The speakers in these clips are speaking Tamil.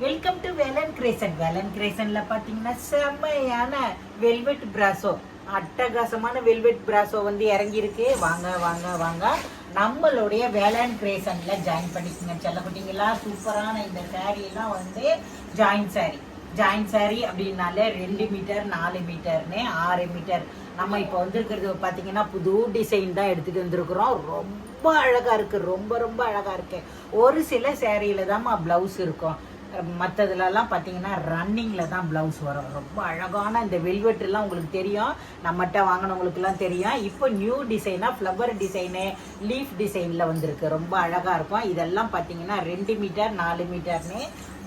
Welcome to Velan creation. Velan கிரேசன்ல பாத்தீங்கன்னா செம்மையான வெல்வெட் பிராசோ, அட்டகாசமான வெல்வெட் பிராசோ வந்து இறங்கி இருக்கு. வாங்க வாங்க வாங்க நம்மளுடைய வேலன் கிரேசன்ல ஜாயின் பண்ணிக்கோங்க செல்லக்குட்டிங்களா. சூப்பரான இந்த சாரீ எல்லாம் வந்து ஜாயின் சாரீ அப்படின்னாலே 2 மீட்டர் 4 மீட்டர்னு 6 மீட்டர். நம்ம இப்போ வந்துருக்கிறது பார்த்தீங்கன்னா புது டிசைன் தான் எடுத்துகிட்டு வந்திருக்கிறோம். ரொம்ப அழகாக இருக்குது, ரொம்ப ரொம்ப அழகாக இருக்குது. ஒரு சில சேரீயில் தான்மா ப்ளவுஸ் இருக்கும், மற்றதுலலாம் பார்த்தீங்கன்னா ரன்னிங்கில் தான் ப்ளவுஸ் வரும். ரொம்ப அழகான இந்த வெல்வெட்டுலாம் உங்களுக்கு தெரியும், நம்மகிட்ட வாங்கினவங்களுக்குலாம் தெரியும். இப்போ நியூ டிசைனாக ஃப்ளவர் டிசைனு, லீஃப் டிசைனில் வந்திருக்கு. ரொம்ப அழகாக இருக்கும். இதெல்லாம் பார்த்தீங்கன்னா 2 மீட்டர் 4 மீட்டர்னு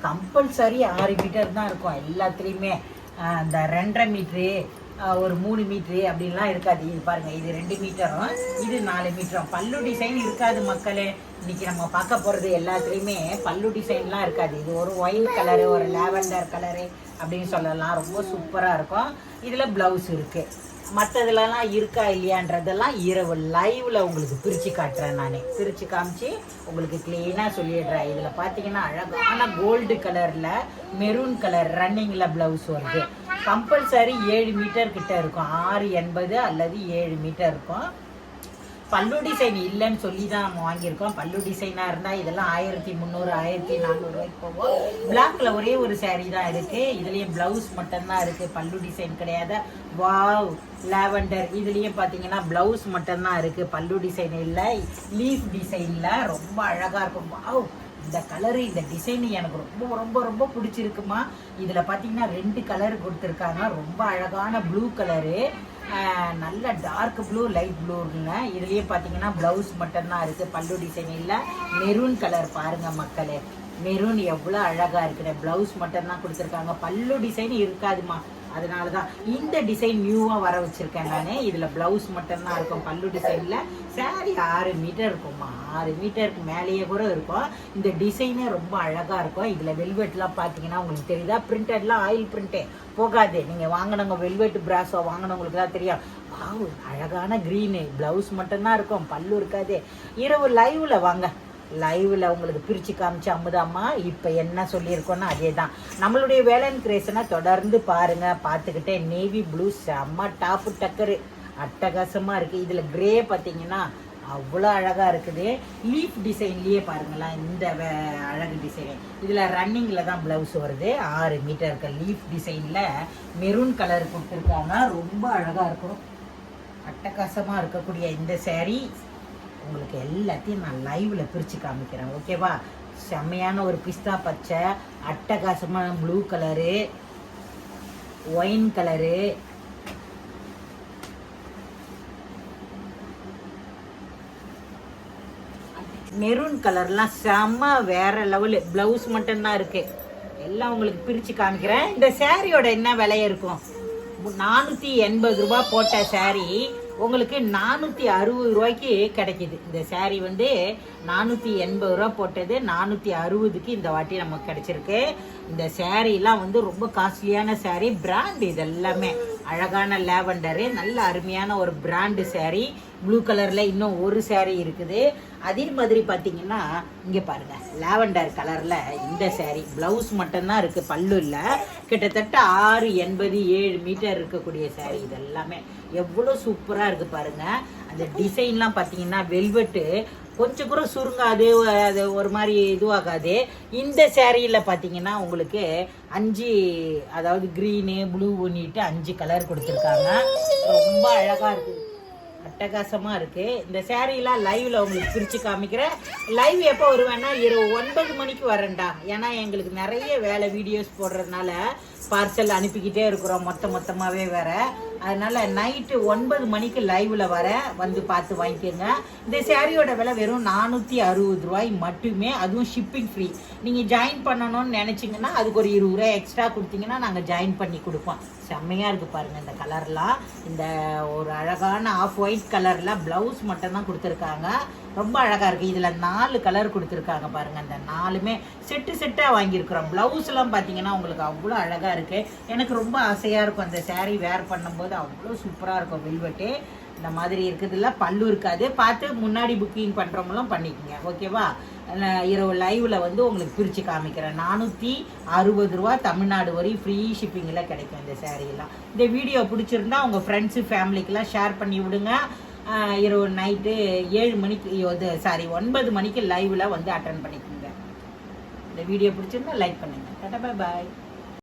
கம்பல்சரி 6 மீட்டர் தான் இருக்கும் எல்லாத்துலேயுமே. இந்த 2.5 மீட்ரு, ஒரு 3 மீட்ரு அப்படின்லாம் இருக்காது. இது பாருங்கள், இது 2 மீட்டரும் இது 4 மீட்டரும். பல்லு டிசைன் இருக்காது மக்களே. இன்னைக்கு நம்ம பார்க்க போகிறது எல்லாத்துலேயுமே பல்லு டிசைன்லாம் இருக்காது. இது ஒரு ஒயின் கலரு, ஒரு லாவெண்டர் கலரு அப்படின்னு சொல்லலாம். ரொம்ப சூப்பராக இருக்கும். இதில் ப்ளவுஸ் இருக்குது. மற்றதுலலாம் இருக்கா இல்லையான்றதெல்லாம் இரவு லைவில் உங்களுக்கு பிரித்து காட்டுறேன். நான் பிரித்து காமிச்சு உங்களுக்கு க்ளீனாக சொல்லிடுறேன். இதில் பார்த்தீங்கன்னா அழகான கோல்டு கலரில் மெரூன் கலர் ரன்னிங்கில் ப்ளவுஸ் வருது. கம்பல்சரி 7 மீட்டர் கிட்ட இருக்கும், 6.80 அல்லது 7 மீட்டர் இருக்கும். பல்லு டிசைன் இல்லைன்னு சொல்லி தான் நம்ம வாங்கியிருக்கோம். பல்லு டிசைனாக இருந்தால் இதெல்லாம் 1300 1400 ரூபாய்க்கு போகும். பிளாக்ல ஒரே ஒரு சாரீ தான் இருக்குது. இதுலேயும் ப்ளவுஸ் மட்டும்தான் இருக்குது, பல்லு டிசைன் கிடையாது. வாவ், லாவெண்டர் இதுலேயும் பார்த்தீங்கன்னா ப்ளவுஸ் மட்டும்தான் இருக்குது, பல்லு டிசைன் இல்லை. லீஃப் டிசைனில் ரொம்ப அழகாக இருக்கும். வாவ், இந்த கலரு, இந்த டிசைனு எனக்கு ரொம்ப ரொம்ப ரொம்ப பிடிச்சிருக்குமா. இதில் பார்த்தீங்கன்னா 2 கலர் கொடுத்துருக்காங்க. ரொம்ப அழகான ப்ளூ கலரு, நல்ல டார்க் ப்ளூ, லைட் ப்ளூன்னு. இதுலேயே பார்த்தீங்கன்னா ப்ளவுஸ் மட்டும்தான் இருக்குது, பல்லு டிசைன் இல்லை. மெரூன் கலர் பாருங்கள் மக்களே, மெரூன் எவ்வளோ அழகாக இருக்குன்னு. ப்ளவுஸ் மட்டும்தான் கொடுத்துருக்காங்க, பல்லு டிசைன் இருக்காதுமா. அதனால தான் இந்த டிசைன் நியூவாக வர வச்சுருக்கேன் நான். இதில் ப்ளவுஸ் மட்டும்தான் இருக்கும், பல்லு டிசைனில். சாரீ 6 மீட்டர் இருக்கும்மா, 6 மீட்டருக்கு மேலேயே கூட இருக்கும். இந்த டிசைனே ரொம்ப அழகாக இருக்கும். இதில் வெல்வெட்லாம் பார்த்தீங்கன்னா உங்களுக்கு தெரியுதா, பிரிண்டட்லாம் ஆயில் பிரிண்ட்டே போகாது. நீங்கள் வாங்கினவங்க வெல்வெட் பிராஸோ வாங்கினவங்களுக்கு தான் தெரியும். வாவ், அழகான க்ரீனு, ப்ளவுஸ் மட்டும்தான் இருக்கும், பல்லு இருக்காது. இரவு லைவில் வாங்க, லைவில் உங்களுக்கு பிரித்து காமிச்சு அமுதாம்மா இப்போ என்ன சொல்லியிருக்கோன்னா அதே தான். நம்மளுடைய வேலன் கிரேசனை தொடர்ந்து பாருங்கள். பார்த்துக்கிட்டே நேவி ப்ளூ செம்ம டாப்பு டக்கரு, அட்டகாசமாக இருக்குது. இதில் க்ரே பார்த்தீங்கன்னா அவ்வளோ அழகாக இருக்குது. லீஃப் டிசைன்லேயே பாருங்களேன், இந்த அழகு டிசைன். இதில் ரன்னிங்கில் தான் ப்ளவுஸ் வருது. 6 மீட்டர் இருக்க லீஃப் டிசைனில் மெரூன் கலர் கொடுத்துருக்காங்க. ரொம்ப அழகாக இருக்கும், அட்டகாசமாக இருக்கக்கூடிய இந்த சேரீ உங்களுக்கு எல்லாத்தையும் நான் லைவில் பிரித்து காமிக்கிறேன், ஓகேவா. செம்மையான ஒரு பிஸ்தா பச்சை, அட்டகாசமான blue colour, wine colour, maroon கலர்லாம் செம்ம வேற லெவலு. ப்ளவுஸ் மட்டும்தான் இருக்குது. எல்லாம் உங்களுக்கு பிரித்து காமிக்கிறேன். இந்த சேரீயோட என்ன விலை இருக்கும், 480 ரூபா போட்ட சாரீ உங்களுக்கு 460 ரூபாய்க்கு கிடைக்கிது. இந்த சாரீ வந்து 480 ரூபா போட்டது 460க்கு இந்த வாட்டி நமக்கு கிடைச்சிருக்கு. இந்த சாரீலாம் வந்து ரொம்ப காஸ்ட்லியான சாரீ, பிராண்ட். இது எல்லாமே அழகான லாவெண்டரு, நல்ல அருமையான ஒரு பிராண்டு சாரீ. ப்ளூ கலரில் இன்னும் ஒரு சாரீ இருக்குது. அதே மாதிரி பார்த்தீங்கன்னா இங்கே பாருங்கள், லாவெண்டர் கலரில் இந்த சாரீ ப்ளவுஸ் மட்டும்தான் இருக்குது, பல்லு இல்லை. கிட்டத்தட்ட 6.80 7 மீட்டர் இருக்கக்கூடிய சாரீ. இது எல்லாமே எவ்வளோ சூப்பராக இருக்குது பாருங்கள். அந்த டிசைன்லாம் பார்த்தீங்கன்னா வெல்வெட்டு கொஞ்சம் கூட சுருங்காது, அது ஒரு மாதிரி இதுவாகாது. இந்த சேரீயில் பார்த்தீங்கன்னா உங்களுக்கு 5, அதாவது க்ரீனு ப்ளூ பண்ணிட்டு 5 கலர் கொடுத்துருக்காங்க. ரொம்ப அழகாக இருக்குது, அட்டகாசமாக இருக்குது. இந்த சேரீலாம் லைவில் உங்களுக்கு பிரித்து காமிக்கிறேன். லைவ் எப்போ வருவேன்னா இரவு 9 மணிக்கு வரேன்டா. ஏன்னா எங்களுக்கு நிறைய வேலை, வீடியோஸ் போடுறதுனால பார்சல் அனுப்பிக்கிட்டே இருக்கிறோம் மொத்தமாகவே வேற. அதனால் நைட்டு 9 மணிக்கு லைவில் வர வந்து பார்த்து வாங்கிக்கோங்க. இந்த சேரீயோட விலை வெறும் 460 ரூபாய் மட்டுமே, அதுவும் ஷிப்பிங் ஃப்ரீ. நீங்கள் ஜாயின் பண்ணணும்னு நினச்சிங்கன்னா அதுக்கு ஒரு 20 ரூபாய் எக்ஸ்ட்ரா கொடுத்தீங்கன்னா நாங்கள் ஜாயின் பண்ணி கொடுப்போம். செம்மையாக இருக்குது பாருங்கள் இந்த கலர்லாம். இந்த ஒரு அழகான ஆஃப் ஒயிட் கலரில் ப்ளவுஸ் மட்டும்தான் கொடுத்துருக்காங்க. ரொம்ப அழகாக இருக்குது. இதில் 4 கலர் கொடுத்துருக்காங்க பாருங்கள். இந்த 4மே செட்டாக வாங்கியிருக்கிறோம். ப்ளவுஸ்லாம் பார்த்தீங்கன்னா உங்களுக்கு அவ்வளோ அழகாக இருக்குது. எனக்கு ரொம்ப ஆசையாக இருக்கும் அந்த சாரீ வேர் பண்ணும்போது, அவ்வளோ சூப்பராக இருக்கும் வெல்வெட்டு. இந்த மாதிரி இருக்குதுல்ல, பல்லு இருக்காது. பார்த்து முன்னாடி புக்கிங் பண்ணுறவங்களும் பண்ணிக்கோங்க, ஓகேவா? இரவு லைவில் வந்து உங்களுக்கு பிரித்து காமிக்கிறேன். 460 ரூபா தமிழ்நாடு வரை ஃப்ரீ ஷிப்பிங்கில் கிடைக்கும் இந்த சேரீலாம். இந்த வீடியோ பிடிச்சிருந்தா உங்கள் ஃப்ரெண்ட்ஸு ஃபேமிலிக்கெலாம் ஷேர் பண்ணி விடுங்க. இரவு நைட்டு 7 மணிக்கு 9 மணிக்கு லைவில் வந்து அட்டன் பண்ணிக்கோங்க. இந்த வீடியோ பிடிச்சிருந்தா லைக் பண்ணுங்கள். டாடா, பாய் பாய்.